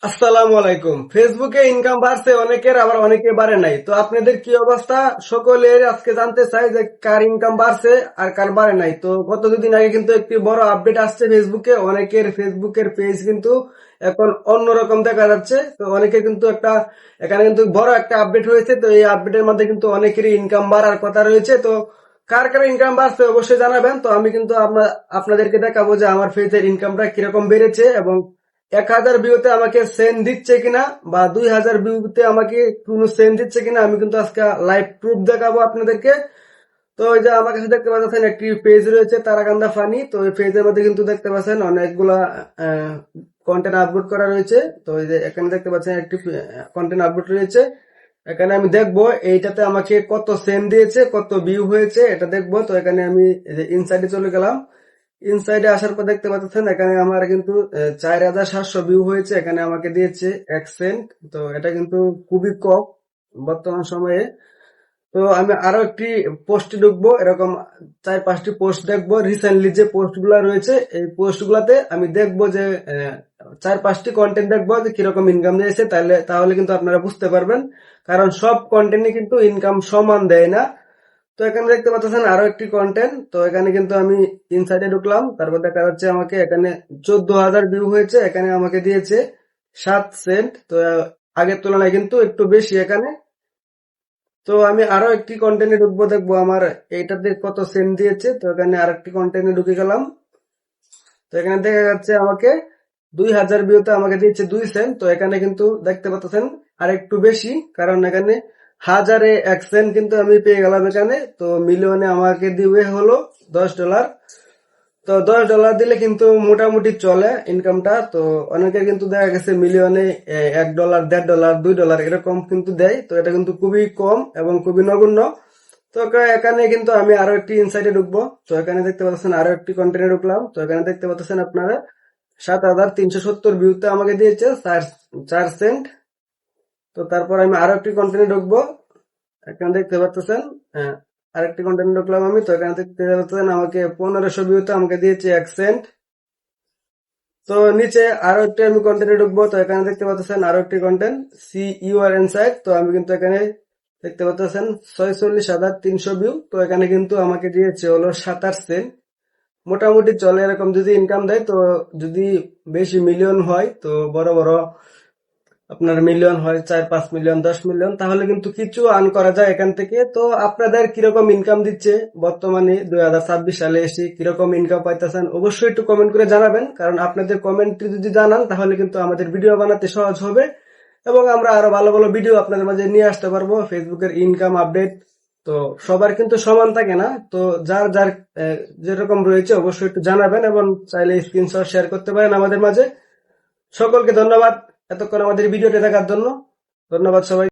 আসসালামু আলাইকুম। ফেসবুকে ইনকাম বাড়ছে অনেকের, আবার অনেকে বাড়ে নাই। তো আপনাদের কি অবস্থা সকলের আজকে জানতে চাই যে কার ইনকাম বাড়ছে আর কার বাড়ে নাই। তো গত দুদিন আগে কিন্তু একটি বড় আপডেট আসছে ফেসবুকে। অনেকের ফেসবুকের পেজ কিন্তু এখন অন্যরকম দেখা যাচ্ছে। তো অনেকে কিন্তু এখানে কিন্তু বড় একটা আপডেট হয়েছে। তো এই আপডেটের মধ্যে কিন্তু অনেকেরই ইনকাম বাড়ার কথা রয়েছে। তো কার কার ইনকাম বাড়ছে অবশ্যই জানাবেন। তো আমি কিন্তু আপনাদেরকে দেখাবো যে আমার পেজের ইনকামটা কিরকম বেড়েছে এবং 1,000 ভিউতে আমাকে সেন্ড দিচ্ছে কিনা বা 2,000 ভিউতে আমাকে কোনো সেন্ড দিচ্ছে কিনা আমি কিন্তু আজকে লাইভ প্রুফ দেখাবো আপনাদেরকে। তো ওই যে আমার কাছে দেখতে পাচ্ছেন একটি পেজ রয়েছে তারাকান্দা ফানি। তো এই পেজের মধ্যে কিন্তু দেখতে পাচ্ছেন অনেকগুলা কন্টেন্ট আপলোড করা রয়েছে। তো এই যে এখানে দেখতে পাচ্ছেন একটি কন্টেন্ট আপলোড রয়েছে। এখানে আমি দেখবো এইটাতে আমাকে কত সেন্ড দিয়েছে, কত ভিউ হয়েছে এটা দেখবো। তো এখানে আমি ইনসাইডে চলে গেলাম। ইনসাইডে আসার পর দেখতে পাচ্ছেন এখানে আমার কিন্তু 4,700 ভিউ হয়েছে। এখানে আমাকে দিয়েছে 1 সেন্ট। তো এটা কিন্তু খুবই কম বর্তমান সময়ে। তো আমি আরো একটি পোস্টে ঢুকবো, এরকম 4-5টি পোস্ট দেখবো। রিসেন্টলি যে পোস্ট গুলা রয়েছে এই পোস্ট গুলাতে আমি দেখবো যে 4-5টি কন্টেন্ট দেখবো যে কিরকম ইনকাম দিয়েছে। তাহলে কিন্তু আপনারা বুঝতে পারবেন, কারণ সব কন্টেন্টই কিন্তু ইনকাম সমান দেয় না। তো এখানে দেখতে পাচ্ছেন আরো একটি কন্টেন্ট। তো এখানে কিন্তু আমি ইনসাইডে ঢুকলাম, তারপর দেখা যাচ্ছে আমাকে এখানে 14,000 ভিউ হয়েছে। এখানে আমাকে দিয়েছে 7 সেন্ট। তো আগের তুলনায় কিন্তু একটু বেশি এখানে। তো আমি আরো একটি কন্টেন্টে ঢুকবো, দেখবো আমার এইটাতে কত সেন্ট দিয়েছে। তো এখানে আরেকটি কন্টেন্টে ঢুকে গেলাম। তো এখানে দেখা যাচ্ছে আমাকে 2,000 ভিউতে আমাকে দিয়েছে 2 সেন্ট। তো এখানে কিন্তু দেখতে পাচ্ছেন আর একটু বেশি, কারণ এখানে হাজারে 1 সেন্ট কিন্তু আমি পেয়ে গেলাম এখানে। তো মিলিয়নে আমাকে দিবে হলো $10। তো $10 দিলে কিন্তু মোটামুটি চলে ইনকামটা। তো অনেকের কিন্তু দেখা গেছে মিলিয়নে $1, $1.5, $2 এরকম কিন্তু দেয়। তো এটা কিন্তু খুবই কম এবং খুবই নগণ্য। তো এখানে কিন্তু আমি আরো একটি ইনসাইটে ঢুকবো। তো এখানে দেখতে পাচ্ছেন আরো একটি কন্টেন্টে ঢুকলাম। তো এখানে দেখতে পাচ্ছেন আপনারা 7,370 ভিউতে আমাকে দিয়েছে 4 সেন্ট। তো তারপর আমি আরো একটি কন্টেন্টে ঢুকবো। এখানে দেখতে পাচ্ছেন আরেকটি কন্টেন্ট ঢুকলাম আমি। তো এখানে দেখতে পাচ্ছেন আমাকে 1,500 ভিউতে আমাকে দিয়েছে 1 সেন্ট। তো নিচে আরো একটি আমি কন্টেন্টে ঢুকবো। তো এখানে দেখতে পাচ্ছেন আরো একটি কন্টেন্ট সি ইউর ইনসাইট। তো আমি কিন্তু এখানে দেখতে পাচ্ছেন 46,300 ভিউ। তো এখানে কিন্তু আমাকে দিয়েছে হলো 27 সেন্ট। মোটামুটি চলে এরকম যদি ইনকাম দেয়। তো যদি বেশি মিলিয়ন হয়, তো বড় বড় আপনার মিলিয়ন হয় 4-5 মিলিয়ন 10 মিলিয়ন, তাহলে কিন্তু কিছু আর্ন করা যায় এখান থেকে। তো আপনাদের কিরকম ইনকাম দিচ্ছে বর্তমানে 2026 সালে এসে, কিরকম ইনকাম পাইতেছেন অবশ্যই একটু কমেন্ট করে জানাবেন, কারণ আপনাদের কমেন্ট যদি জানান তাহলে কিন্তু আমাদের ভিডিও বানাতে সহজ হবে এবং আমরা আরো ভালো ভালো ভিডিও আপনাদের মাঝে নিয়ে আসতে পারবো। ফেসবুকের ইনকাম আপডেট তো সবার কিন্তু সমান থাকে না। তো যার যার যেরকম রয়েছে অবশ্যই একটু জানাবেন এবং চাইলে স্ক্রিনশট শেয়ার করতে পারেন আমাদের মাঝে। সকলকে ধন্যবাদ এতক্ষণ আমাদের ভিডিওটি দেখার জন্য। ধন্যবাদ সবাই।